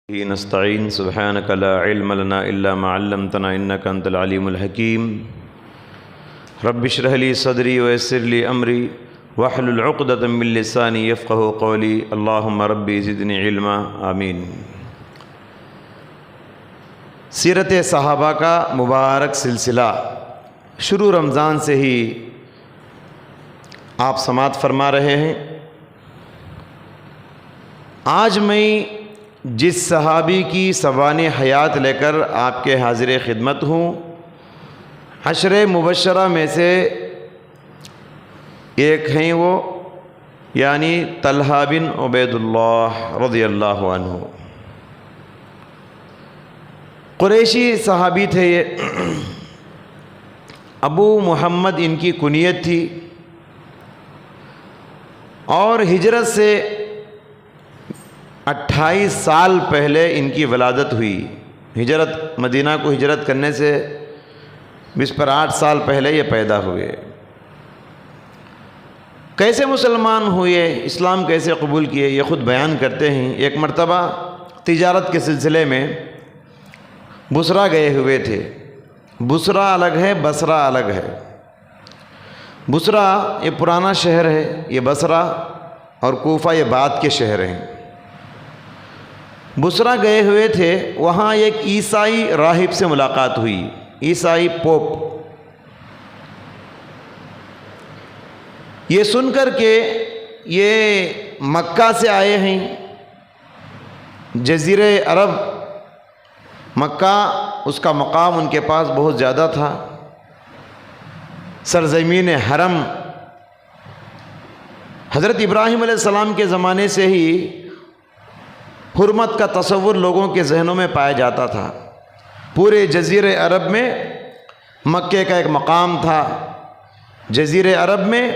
نستعين سبحانك لا علم لنا إلا ما علمتنا إنك أنت العليم الحكيم رب اشرح لي صدري ويسر لي أمري واحلل عقدة من لساني يفقهوا قولي اللهم ربي زدني علما آمین۔ سیرت صحابہ کا مبارک سلسلہ شروع رمضان سے ہی آپ سماعت فرما رہے ہیں۔ آج میں جس صحابی کی سوانح حیات لے کر آپ کے حاضر خدمت ہوں، عشرہ مبشرہ میں سے ایک ہیں وہ، یعنی طلحہ بن عبید اللہ رضی اللہ عنہ۔ قریشی صحابی تھے یہ، ابو محمد ان کی کنیت تھی، اور ہجرت سے 28 سال پہلے ان کی ولادت ہوئی۔ مدینہ کو ہجرت کرنے سے 8 سال پہلے یہ پیدا ہوئے۔ کیسے مسلمان ہوئے، اسلام کیسے قبول کیے، یہ خود بیان کرتے ہیں۔ ایک مرتبہ تجارت کے سلسلے میں بصرہ گئے ہوئے تھے۔ بصرہ الگ ہے، بصرہ الگ ہے۔ بصرہ یہ پرانا شہر ہے، یہ بصرہ اور کوفہ یہ بعد کے شہر ہیں۔ بصرہ گئے ہوئے تھے، وہاں ایک عیسائی راہب سے ملاقات ہوئی، عیسائی پوپ۔ یہ سن کر کہ یہ مکہ سے آئے ہیں، جزیرہ عرب مکہ، اس کا مقام ان کے پاس بہت زیادہ تھا، سرزمین حرم۔ حضرت ابراہیم علیہ السلام کے زمانے سے ہی حرمت کا تصور لوگوں کے ذہنوں میں پایا جاتا تھا۔ پورے جزیرہ عرب میں مکے کا ایک مقام تھا، جزیرہ عرب میں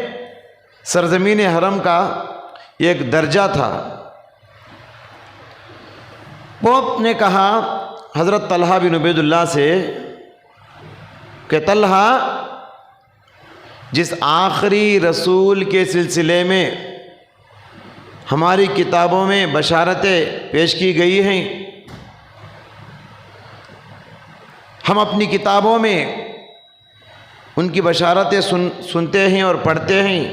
سرزمین حرم کا ایک درجہ تھا۔ پوپ نے کہا حضرت طلحہ بن عبید اللہ سے کہ طلحہ، جس آخری رسول کے سلسلے میں ہماری کتابوں میں بشارتیں پیش کی گئی ہیں، ہم اپنی کتابوں میں ان کی بشارتیں سنتے ہیں اور پڑھتے ہیں۔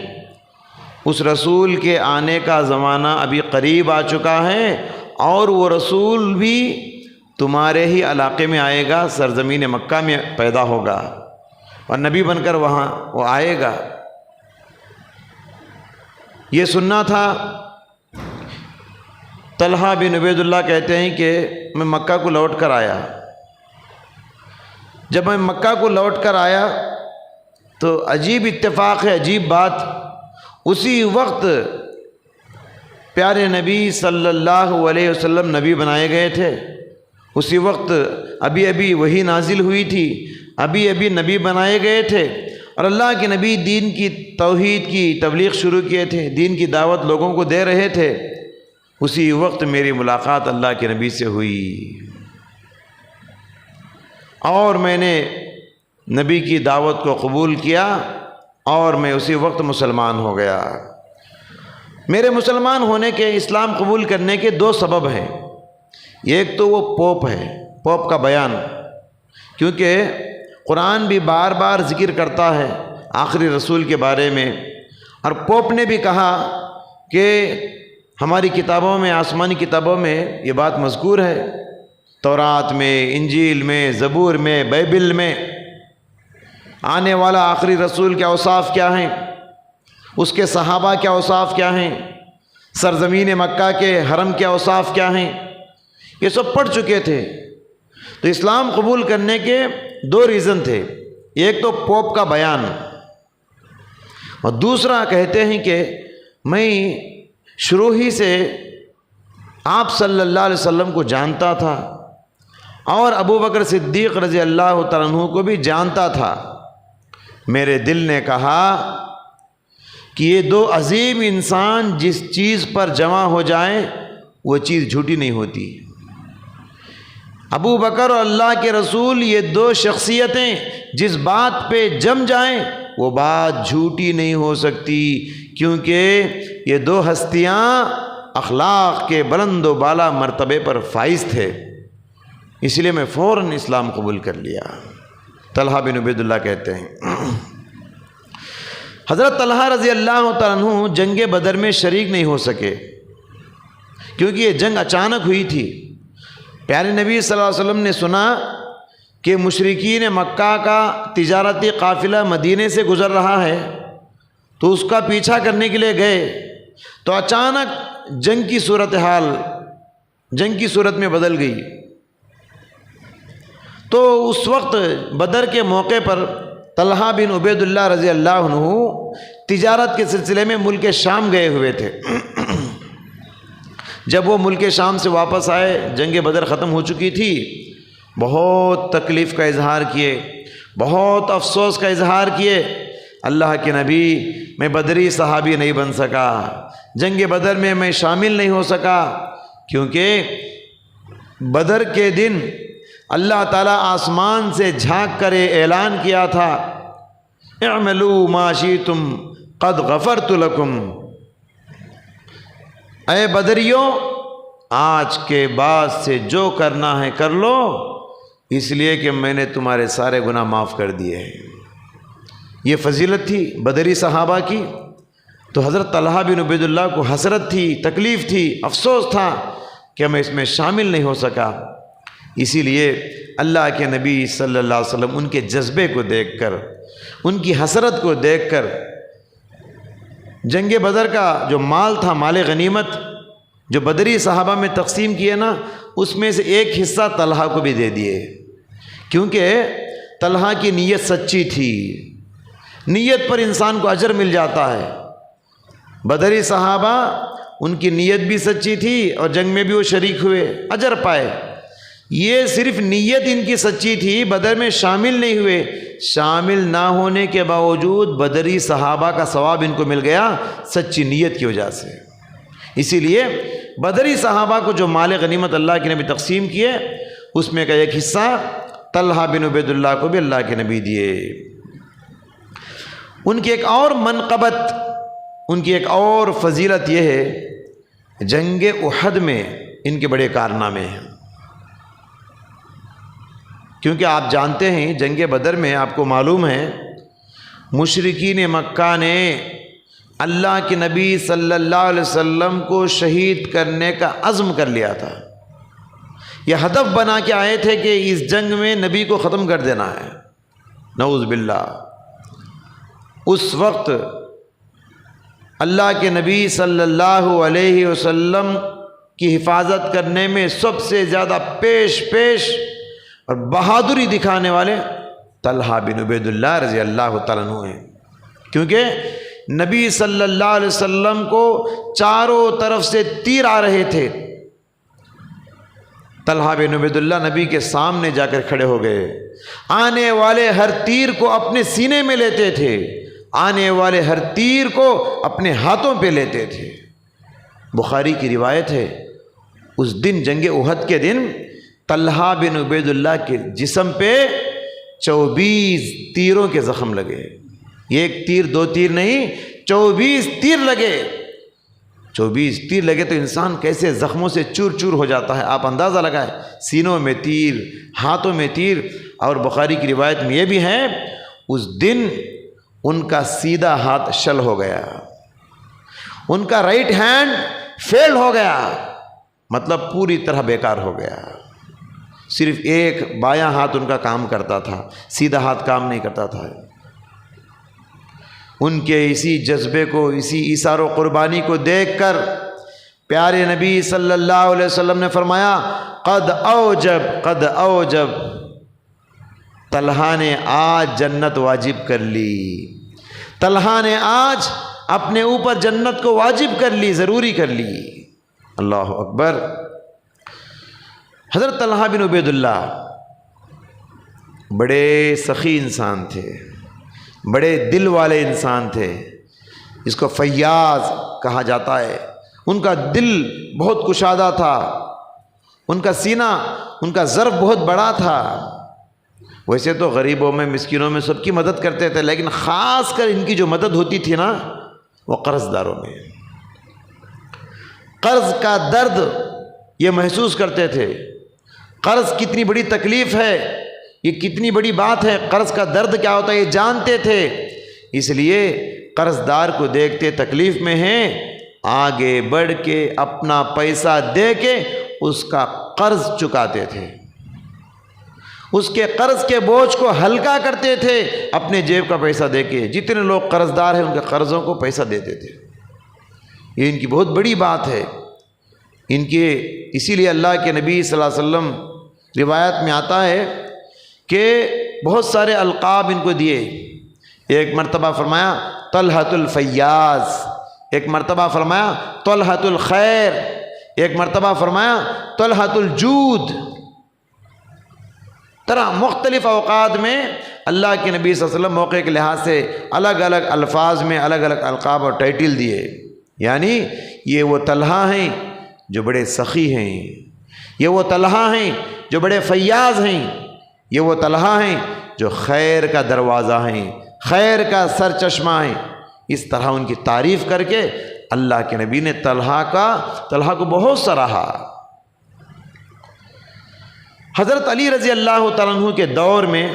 اس رسول کے آنے کا زمانہ ابھی قریب آ چکا ہے، اور وہ رسول بھی تمہارے ہی علاقے میں آئے گا، سرزمین مکہ میں پیدا ہوگا، اور نبی بن کر وہاں وہ آئے گا۔ یہ سننا تھا۔ طلحہ بن عبید اللہ کہتے ہیں کہ میں مکہ کو لوٹ کر آیا۔ جب میں مکہ کو لوٹ کر آیا تو عجیب اتفاق ہے، عجیب بات، اسی وقت پیارے نبی صلی اللہ علیہ وسلم نبی بنائے گئے تھے۔ اسی وقت ابھی وحی نازل ہوئی تھی، ابھی نبی بنائے گئے تھے، اور اللہ کے نبی دین کی توحید کی تبلیغ شروع کیے تھے، دین کی دعوت لوگوں کو دے رہے تھے۔ اسی وقت میری ملاقات اللہ کے نبی سے ہوئی، اور میں نے نبی کی دعوت کو قبول کیا، اور میں اسی وقت مسلمان ہو گیا۔ میرے مسلمان ہونے کے، اسلام قبول کرنے کے 2 سبب ہیں۔ ایک تو وہ پوپ ہے، پوپ کا بیان، کیونکہ قرآن بھی بار بار ذکر کرتا ہے آخری رسول کے بارے میں، اور پوپ نے بھی کہا کہ ہماری کتابوں میں، آسمانی کتابوں میں یہ بات مذکور ہے، تورات میں، انجیل میں، زبور میں، بائبل میں، آنے والا آخری رسول کے اوصاف کیا ہیں، اس کے صحابہ کے اوصاف کیا ہیں، سرزمین مکہ کے حرم کے اوصاف کیا ہیں، یہ سب پڑھ چکے تھے۔ تو اسلام قبول کرنے کے 2 ریزن تھے۔ ایک تو پوپ کا بیان، اور دوسرا کہتے ہیں کہ میں شروع ہی سے آپ صلی اللہ علیہ وسلم کو جانتا تھا، اور ابو بکر صدیق رضی اللہ تعالیٰ عنہ کو بھی جانتا تھا۔ میرے دل نے کہا کہ یہ 2 عظیم انسان جس چیز پر جمع ہو جائیں وہ چیز جھوٹی نہیں ہوتی۔ ابو بکر اور اللہ کے رسول، یہ 2 شخصیتیں جس بات پہ جم جائیں وہ بات جھوٹی نہیں ہو سکتی، کیونکہ یہ 2 ہستیاں اخلاق کے بلند و بالا مرتبے پر فائز تھے، اس لیے میں فوراً اسلام قبول کر لیا۔ طلحہ بن عبید اللہ کہتے ہیں حضرت طلحہ رضی اللہ تعالیٰ عنہ جنگ بدر میں شریک نہیں ہو سکے، کیونکہ یہ جنگ اچانک ہوئی تھی۔ پیارے نبی صلی اللہ علیہ وسلم نے سنا کہ مشرکین مکہ کا تجارتی قافلہ مدینے سے گزر رہا ہے، تو اس کا پیچھا کرنے کے لیے گئے، تو اچانک جنگ کی صورت میں بدل گئی۔ تو اس وقت بدر کے موقع پر طلحہ بن عبید اللہ رضی اللہ عنہ تجارت کے سلسلے میں ملک شام گئے ہوئے تھے۔ جب وہ ملک شام سے واپس آئے، جنگ بدر ختم ہو چکی تھی، بہت تکلیف کا اظہار کیے، بہت افسوس کا اظہار کیے، اللہ کے نبی میں بدری صحابی نہیں بن سکا، جنگ بدر میں میں شامل نہیں ہو سکا، کیونکہ بدر کے دن اللہ تعالیٰ آسمان سے جھانک کر اعلان کیا تھا، اعملوا ما شئتم قد غفرت لکم، اے بدریوں آج کے بعد سے جو کرنا ہے کر لو، اس لیے کہ میں نے تمہارے سارے گناہ معاف کر دیے ہیں۔ یہ فضیلت تھی بدری صحابہ کی۔ تو حضرت طلحہ بن عبید اللہ کو حسرت تھی، تکلیف تھی، افسوس تھا کہ میں اس میں شامل نہیں ہو سکا۔ اسی لیے اللہ کے نبی صلی اللہ علیہ وسلم ان کے جذبے کو دیکھ کر، ان کی حسرت کو دیکھ کر، جنگ بدر کا جو مال تھا، مال غنیمت جو بدری صحابہ میں تقسیم کیے نا، اس میں سے ایک حصہ طلحہ کو بھی دے دیے، کیونکہ طلحہ کی نیت سچی تھی۔ نیت پر انسان کو اجر مل جاتا ہے۔ بدری صحابہ ان کی نیت بھی سچی تھی اور جنگ میں بھی وہ شریک ہوئے، اجر پائے۔ یہ صرف نیت ان کی سچی تھی، بدر میں شامل نہیں ہوئے، شامل نہ ہونے کے باوجود بدری صحابہ کا ثواب ان کو مل گیا سچی نیت کی وجہ سے۔ اسی لیے بدری صحابہ کو جو مال غنیمت اللہ کے نبی تقسیم کیے، اس میں کا ایک حصہ طلحہ بن عبید اللہ کو بھی اللہ کے نبی دیے۔ ان کی ایک اور منقبت، ان کی ایک اور فضیلت یہ ہے، جنگ احد میں ان کے بڑے کارنامے ہیں۔ کیونکہ آپ جانتے ہیں جنگ بدر میں آپ کو معلوم ہے مشرکین مکہ نے اللہ کے نبی صلی اللہ علیہ وسلم کو شہید کرنے کا عزم کر لیا تھا۔ یہ ہدف بنا کے آئے تھے کہ اس جنگ میں نبی کو ختم کر دینا ہے، نعوذ باللہ۔ اس وقت اللہ کے نبی صلی اللہ علیہ وسلم کی حفاظت کرنے میں سب سے زیادہ پیش اور بہادری دکھانے والے طلحہ بن عبید اللہ رضی اللہ تعالیٰ عنہ ہیں، کیونکہ نبی صلی اللہ علیہ وسلم کو چاروں طرف سے تیر آ رہے تھے۔ طلحہ بن عبید اللہ نبی کے سامنے جا کر کھڑے ہو گئے، آنے والے ہر تیر کو اپنے سینے میں لیتے تھے، آنے والے ہر تیر کو اپنے ہاتھوں پہ لیتے تھے۔ بخاری کی روایت ہے، اس دن جنگ احد کے دن طلحہ بن عبید اللہ کے جسم پہ 24 تیروں کے زخم لگے، ایک تیر دو تیر نہیں، 24 تیر لگے۔ 24 تیر لگے تو انسان کیسے زخموں سے چور چور ہو جاتا ہے، آپ اندازہ لگائیں، سینوں میں تیر، ہاتھوں میں تیر۔ اور بخاری کی روایت میں یہ بھی ہے، اس دن ان کا سیدھا ہاتھ شل ہو گیا، ان کا رائٹ ہینڈ فیل ہو گیا، مطلب پوری طرح بیکار ہو گیا۔ صرف ایک بایاں ہاتھ ان کا کام کرتا تھا، سیدھا ہاتھ کام نہیں کرتا تھا۔ ان کے اسی جذبے کو، اسی ایثار و قربانی کو دیکھ کر پیارے نبی صلی اللہ علیہ وسلم نے فرمایا، قد اوجب، طلحہ نے آج جنت واجب کر لی، طلحہ نے آج اپنے اوپر جنت کو واجب کر لی، ضروری کر لی۔ اللہ اکبر۔ حضرت طلحہ بن عبید اللہ بڑے سخی انسان تھے، بڑے دل والے انسان تھے، اس کو فیاض کہا جاتا ہے۔ ان کا دل بہت کشادہ تھا، ان کا سینہ، ان کا ظرف بہت بڑا تھا۔ ویسے تو غریبوں میں، مسکینوں میں سب کی مدد کرتے تھے، لیکن خاص کر ان کی جو مدد ہوتی تھی نا، وہ قرض داروں میں۔ قرض کا درد یہ محسوس کرتے تھے. قرض کتنی بڑی تکلیف ہے، یہ کتنی بڑی بات ہے، قرض کا درد کیا ہوتا ہے یہ جانتے تھے. اس لیے قرض دار کو دیکھتے تکلیف میں ہیں، آگے بڑھ کے اپنا پیسہ دے کے اس کا قرض چکاتے تھے، اس کے قرض کے بوجھ کو ہلکا کرتے تھے اپنے جیب کا پیسہ دے کے. جتنے لوگ قرض دار ہیں ان کے قرضوں کو پیسہ دیتے تھے. یہ ان کی بہت بڑی بات ہے. ان کے اسی لیے اللہ کے نبی صلی اللہ علیہ وسلم روایت میں آتا ہے کہ بہت سارے القاب ان کو دیے. ایک مرتبہ فرمایا طلحۃ الفیاض، ایک مرتبہ فرمایا طلحۃ الخیر، ایک مرتبہ فرمایا طلحۃ الجود. طرح مختلف اوقات میں اللہ کے نبی صلی اللہ علیہ وسلم موقع کے لحاظ سے الگ الگ الفاظ میں الگ الگ القاب اور ٹائٹل دیے. یعنی یہ وہ طلحہ ہیں جو بڑے سخی ہیں، یہ وہ طلحہ ہیں جو بڑے فیاض ہیں، یہ وہ طلحہ ہیں جو خیر کا دروازہ ہیں، خیر کا سر چشمہ ہیں. اس طرح ان کی تعریف کر کے اللہ کے نبی نے طلحہ کو بہت سراہا. حضرت علی رضی اللہ تعالیٰ عنہ کے دور میں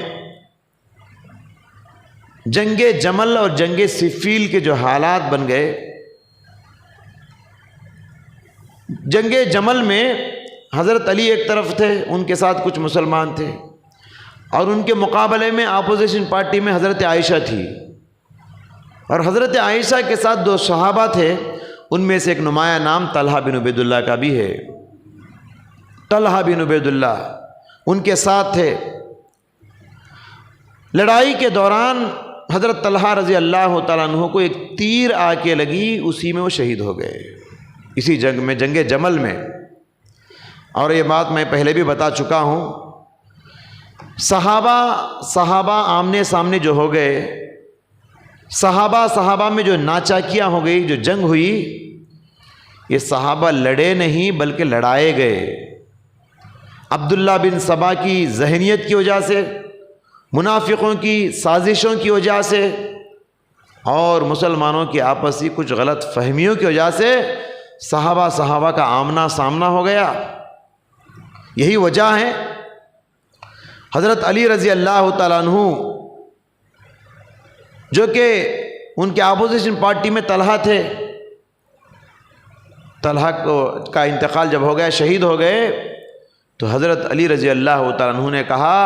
جنگ جمل اور جنگ صفیل کے جو حالات بن گئے، جنگ جمل میں حضرت علی ایک طرف تھے، ان کے ساتھ کچھ مسلمان تھے، اور ان کے مقابلے میں اپوزیشن پارٹی میں حضرت عائشہ تھی، اور حضرت عائشہ کے ساتھ دو صحابہ تھے، ان میں سے ایک نمایاں نام طلحہ بن عبید اللہ کا بھی ہے. طلحہ بن عبید اللہ ان کے ساتھ تھے. لڑائی کے دوران حضرت طلحہ رضی اللہ تعالیٰ عنہ کو ایک تیر آ کے لگی، اسی میں وہ شہید ہو گئے، اسی جنگ میں، جنگ جمل میں. اور یہ بات میں پہلے بھی بتا چکا ہوں، صحابہ آمنے سامنے جو ہو گئے، صحابہ میں جو ناچاکیاں ہو گئی، جو جنگ ہوئی، یہ صحابہ لڑے نہیں بلکہ لڑائے گئے. عبداللہ بن سبا کی ذہنیت کی وجہ سے، منافقوں کی سازشوں کی وجہ سے، اور مسلمانوں کی آپسی کچھ غلط فہمیوں کی وجہ سے صحابہ کا آمنا سامنا ہو گیا. یہی وجہ ہے. حضرت علی رضی اللہ تعالیٰ عنہ جو کہ ان کے اپوزیشن پارٹی میں طلحہ تھے، طلحہ کا انتقال جب ہو گیا، شہید ہو گئے، تو حضرت علی رضی اللہ تعالیٰ عنہ نے کہا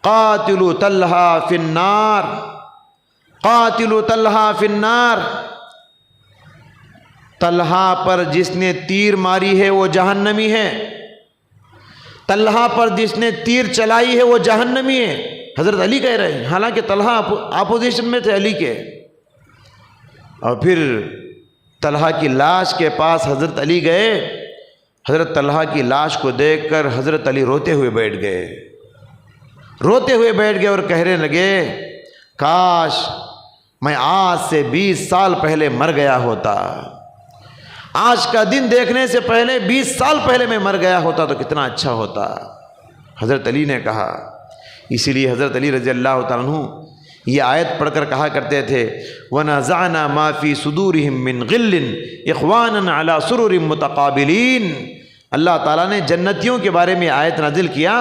قاتلوا طلحہ فی النار، قاتلوا طلحہ فی النار. طلحہ پر جس نے تیر ماری ہے وہ جہنمی ہے، طلحہ پر جس نے تیر چلائی ہے وہ جہنمی ہے. حضرت علی کہہ رہے ہیں، حالانکہ طلحہ اپوزیشن میں تھے علی کے. اور پھر طلحہ کی لاش کے پاس حضرت علی گئے. حضرت طلحہ کی لاش کو دیکھ کر حضرت علی روتے ہوئے بیٹھ گئے اور کہنے لگے کاش میں آج سے 20 سال پہلے مر گیا ہوتا، آج کا دن دیکھنے سے پہلے 20 سال پہلے میں مر گیا ہوتا تو کتنا اچھا ہوتا. حضرت علی نے کہا. اسی لیے حضرت علی رضی اللہ تعالیٰ عنہ یہ آیت پڑھ کر کہا کرتے تھے وَنَزَعْنَا مَا فِي صُدُورِهِم مِّن غِلٍّ إِخْوَانًا عَلَى سُرُرٍ مُتَقَابِلِينَ. اللہ تعالیٰ نے جنتیوں کے بارے میں آیت نازل کیا.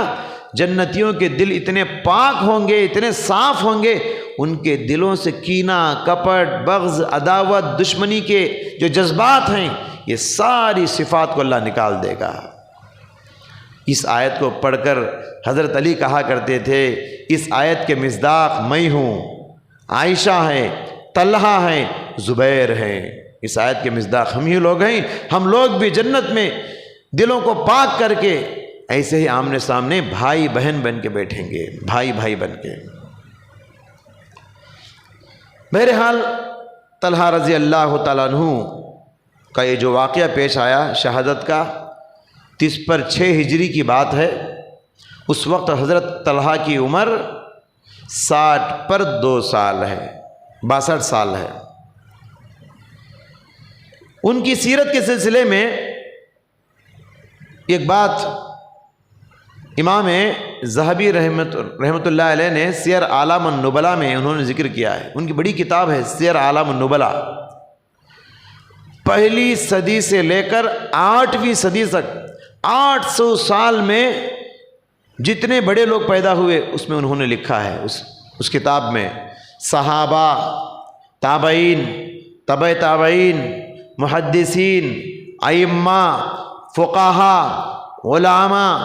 جنتیوں کے دل اتنے پاک ہوں گے، اتنے صاف ہوں گے، ان کے دلوں سے کینہ، کپٹ، بغض، عداوت، دشمنی کے جو جذبات ہیں، یہ ساری صفات کو اللہ نکال دے گا. اس آیت کو پڑھ کر حضرت علی کہا کرتے تھے اس آیت کے مصداق میں ہوں، عائشہ ہیں، طلحہ ہیں، زبیر ہیں. اس آیت کے مصداق ہم ہی لوگ ہیں. ہم لوگ بھی جنت میں دلوں کو پاک کر کے ایسے ہی آمنے سامنے بھائی بہن بن کے بیٹھیں گے، بھائی بن کے. بہرحال طلحہ رضی اللہ تعالیٰ عنہ کا یہ جو واقعہ پیش آیا شہادت کا، اس پر 6 ہجری کی بات ہے. اس وقت حضرت طلحہ کی عمر 60 پر 2 سال ہے، 62 سال ہے. ان کی سیرت کے سلسلے میں ایک بات امام ذہبی رحمۃ اللہ علیہ نے سیر اعلام النبلاء میں انہوں نے ذکر کیا ہے. ان کی بڑی کتاب ہے سیر اعلام النبلاء. پہلی صدی سے لے کر 8ویں صدی تک 800 سال میں جتنے بڑے لوگ پیدا ہوئے اس میں انہوں نے لکھا ہے اس کتاب میں، صحابہ، تابعین، تبع تابعین، محدثین، ائمہ، فقہاء، علماء،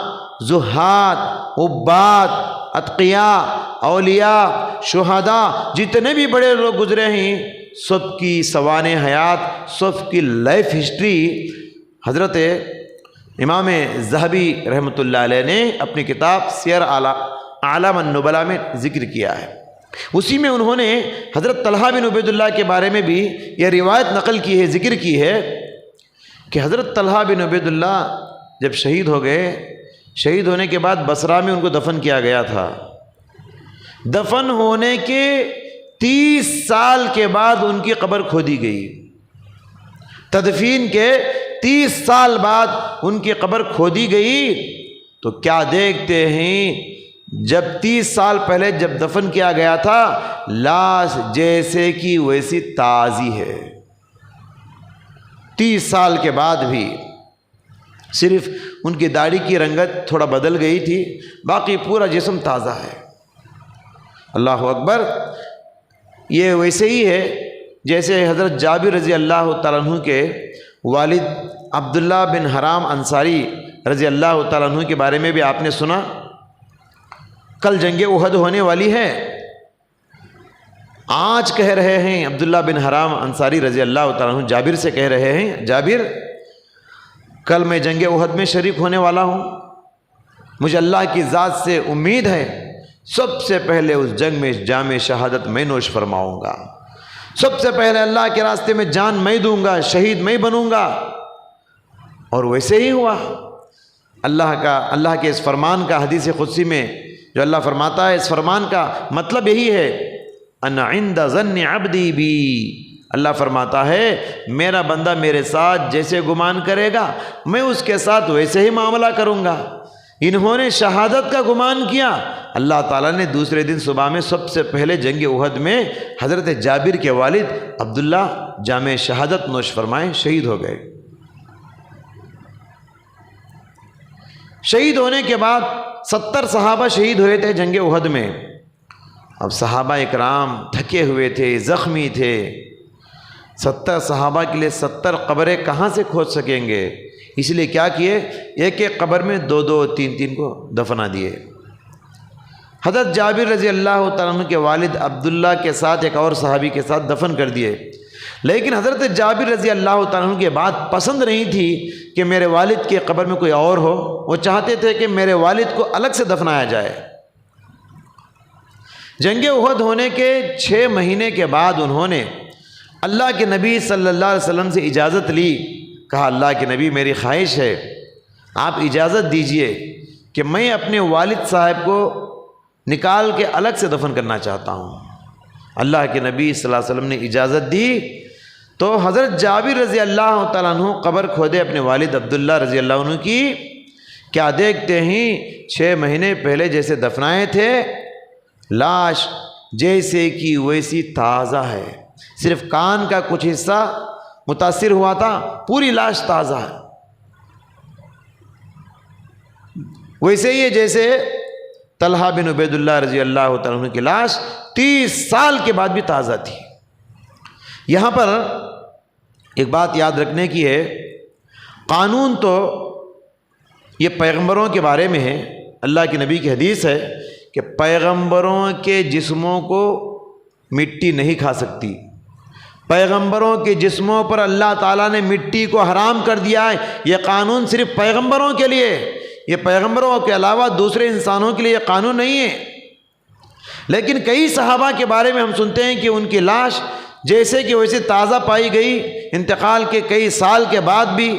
زہاد، عباد، اتقیاء، اولیاء، شہداء، جتنے بھی بڑے لوگ گزرے ہیں سب کی سوانح حیات، سب کی لائف ہسٹری حضرت امام ذہبی رحمۃ اللہ علیہ نے اپنی کتاب سیر اعلام النبلاء میں ذکر کیا ہے۔ اسی میں انہوں نے حضرت طلحہ بن عبید اللہ کے بارے میں بھی یہ روایت نقل کی ہے، ذکر کی ہے کہ حضرت طلحہ بن عبید اللہ جب شہید ہو گئے، شہید ہونے کے بعد بصرہ میں ان کو دفن کیا گیا تھا۔ دفن ہونے کے 30 سال کے بعد ان کی قبر کھودی گئی۔ تدفین کے 30 سال بعد ان کی قبر کھودی گئی تو کیا دیکھتے ہیں، جب 30 سال پہلے جب دفن کیا گیا تھا لاش جیسے کہ ویسی تازی ہے۔ 30 سال کے بعد بھی صرف ان کی داڑھی کی رنگت تھوڑا بدل گئی تھی، باقی پورا جسم تازہ ہے۔ اللہ اکبر۔ یہ ویسے ہی ہے جیسے حضرت جابر رضی اللہ تعالیٰ عنہ کے والد عبداللہ بن حرام انصاری رضی اللہ تعالیٰ عنہ کے بارے میں بھی آپ نے سنا۔ کل جنگ احد ہونے والی ہے، آج کہہ رہے ہیں عبداللہ بن حرام انصاری رضی اللہ تعالیٰ عنہ جابر سے کہہ رہے ہیں، جابر کل میں جنگ احد میں شریک ہونے والا ہوں، مجھے اللہ کی ذات سے امید ہے سب سے پہلے اس جنگ میں جام شہادت میں نوش فرماؤں گا، سب سے پہلے اللہ کے راستے میں جان میں دوں گا، شہید میں بنوں گا۔ اور ویسے ہی ہوا۔ اللہ کے اس فرمان کا حدیث قدسی میں جو اللہ فرماتا ہے، اس فرمان کا مطلب یہی ہے، انا عند ظن عبدی بی، اللہ فرماتا ہے میرا بندہ میرے ساتھ جیسے گمان کرے گا میں اس کے ساتھ ویسے ہی معاملہ کروں گا۔ انہوں نے شہادت کا گمان کیا، اللہ تعالیٰ نے دوسرے دن صبح میں سب سے پہلے جنگ احد میں حضرت جابر کے والد عبداللہ جام شہادت نوش فرمائے، شہید ہو گئے۔ شہید ہونے کے بعد 70 صحابہ شہید ہوئے تھے جنگ احد میں۔ اب صحابہ اکرام تھکے ہوئے تھے، زخمی تھے، 70 صحابہ کے لیے 70 قبریں کہاں سے کھود سکیں گے؟ اس لیے کیا کیے، ایک ایک قبر میں 2 3 کو دفنا دیے۔ حضرت جابر رضی اللہ تعالیٰ عنہ کے والد عبداللہ کے ساتھ ایک اور صحابی کے ساتھ دفن کر دیے، لیکن حضرت جابر رضی اللہ تعالیٰ عنہ کے بات پسند نہیں تھی کہ میرے والد کی قبر میں کوئی اور ہو، وہ چاہتے تھے کہ میرے والد کو الگ سے دفنایا جائے۔ جنگ احد ہونے کے 6 مہینے کے بعد انہوں نے اللہ کے نبی صلی اللہ علیہ وسلم سے اجازت لی، کہا اللہ کے نبی میری خواہش ہے آپ اجازت دیجئے کہ میں اپنے والد صاحب کو نکال کے الگ سے دفن کرنا چاہتا ہوں۔ اللہ کے نبی صلی اللہ علیہ وسلم نے اجازت دی تو حضرت جابر رضی اللہ تعالیٰ عنہ قبر کھودے اپنے والد عبداللہ رضی اللہ عنہ کی۔ کیا دیکھتے ہیں 6 مہینے پہلے جیسے دفنائے تھے لاش جیسے کہ ویسی تازہ ہے، صرف کان کا کچھ حصہ متاثر ہوا تھا، پوری لاش تازہ ہے۔ ویسے ہی جیسے طلحہ بن عبید اللہ رضی اللہ تعالیٰ عنہ کی لاش 30 سال کے بعد بھی تازہ تھی۔ یہاں پر ایک بات یاد رکھنے کی ہے، قانون تو یہ پیغمبروں کے بارے میں ہے، اللہ کے نبی کی حدیث ہے کہ پیغمبروں کے جسموں کو مٹی نہیں کھا سکتی، پیغمبروں کے جسموں پر اللہ تعالیٰ نے مٹی کو حرام کر دیا ہے۔ یہ قانون صرف پیغمبروں کے لیے، یہ پیغمبروں کے علاوہ دوسرے انسانوں کے لیے یہ قانون نہیں ہے۔ لیکن کئی صحابہ کے بارے میں ہم سنتے ہیں کہ ان کی لاش جیسے کہ ویسے تازہ پائی گئی انتقال کے کئی سال کے بعد بھی۔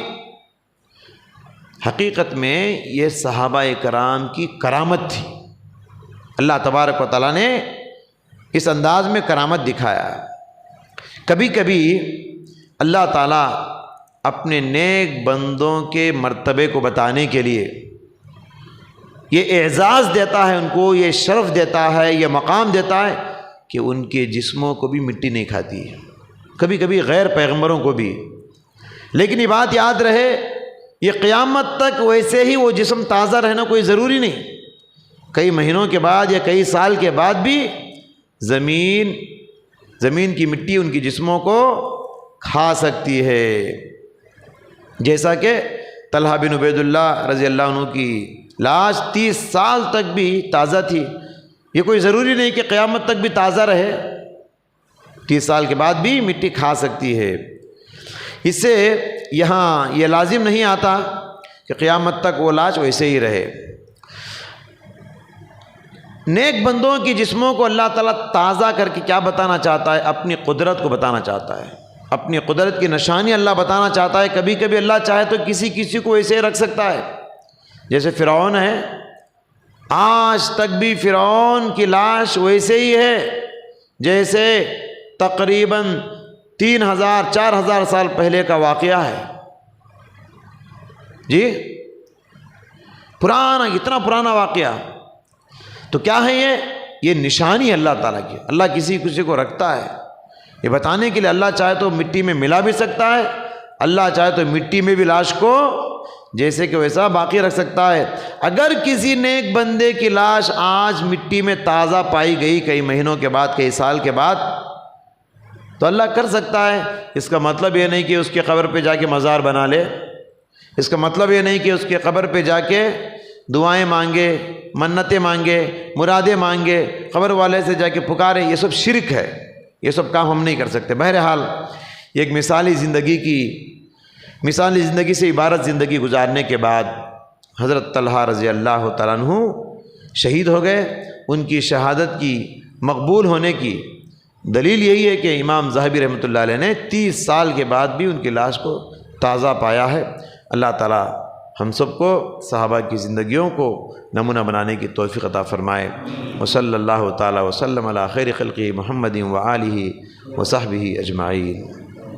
حقیقت میں یہ صحابہ کرام کی کرامت تھی، اللہ تبارک و تعالیٰ نے اس انداز میں کرامت دکھایا۔ کبھی کبھی اللہ تعالیٰ اپنے نیک بندوں کے مرتبے کو بتانے کے لیے یہ اعزاز دیتا ہے، ان کو یہ شرف دیتا ہے، یہ مقام دیتا ہے کہ ان کے جسموں کو بھی مٹی نہیں کھاتی ہے۔ کبھی کبھی غیر پیغمبروں کو بھی لیکن یہ بات یاد رہے، یہ قیامت تک ویسے ہی وہ جسم تازہ رہنا کوئی ضروری نہیں، کئی مہینوں کے بعد یا کئی سال کے بعد بھی زمین کی مٹی ان کی جسموں کو کھا سکتی ہے، جیسا کہ طلحہ بن عبید اللہ رضی اللہ عنہ کی لاش 30 سال تک بھی تازہ تھی۔ یہ کوئی ضروری نہیں کہ قیامت تک بھی تازہ رہے، 30 سال کے بعد بھی مٹی کھا سکتی ہے۔ اس سے یہاں یہ لازم نہیں آتا کہ قیامت تک وہ لاش ویسے ہی رہے۔ نیک بندوں کی جسموں کو اللہ تعالیٰ تازہ کر کے کیا بتانا چاہتا ہے؟ اپنی قدرت کو بتانا چاہتا ہے، اپنی قدرت کی نشانی اللہ بتانا چاہتا ہے۔ کبھی کبھی اللہ چاہے تو کسی کو ایسے رکھ سکتا ہے، جیسے فرعون ہے، آج تک بھی فرعون کی لاش ویسے ہی ہے جیسے تقریباً 3000-4000 سال پہلے کا واقعہ ہے۔ جی پرانا، اتنا پرانا واقعہ، تو کیا ہے یہ نشانی اللہ تعالیٰ کی۔ اللہ کسی کو رکھتا ہے یہ بتانے کے لیے، اللہ چاہے تو مٹی میں ملا بھی سکتا ہے، اللہ چاہے تو مٹی میں بھی لاش کو جیسے کہ ویسا باقی رکھ سکتا ہے۔ اگر کسی نیک بندے کی لاش آج مٹی میں تازہ پائی گئی کئی مہینوں کے بعد، کئی سال کے بعد، تو اللہ کر سکتا ہے۔ اس کا مطلب یہ نہیں کہ اس کے قبر پہ جا کے مزار بنا لے، اس کا مطلب یہ نہیں کہ اس کے قبر پہ جا کے دعائیں مانگے، منتیں مانگے، مرادیں مانگے، قبر والے سے جا کے پکارے، یہ سب شرک ہے، یہ سب کام ہم نہیں کر سکتے۔ بہرحال ایک مثالی زندگی سے عبارت زندگی گزارنے کے بعد حضرت طلحہ رضی اللہ تعالیٰ عنہ شہید ہو گئے۔ ان کی شہادت کی مقبول ہونے کی دلیل یہی ہے کہ امام ذہبی رحمۃ اللہ علیہ نے 30 سال کے بعد بھی ان کی لاش کو تازہ پایا ہے۔ اللہ تعالیٰ ہم سب کو صحابہ کی زندگیوں کو نمونہ بنانے کی توفیق عطا فرمائے۔ وصلی اللہ تعالیٰ وسلم علی خیر خلقہ محمد وآلہ وصحبہ اجمعین۔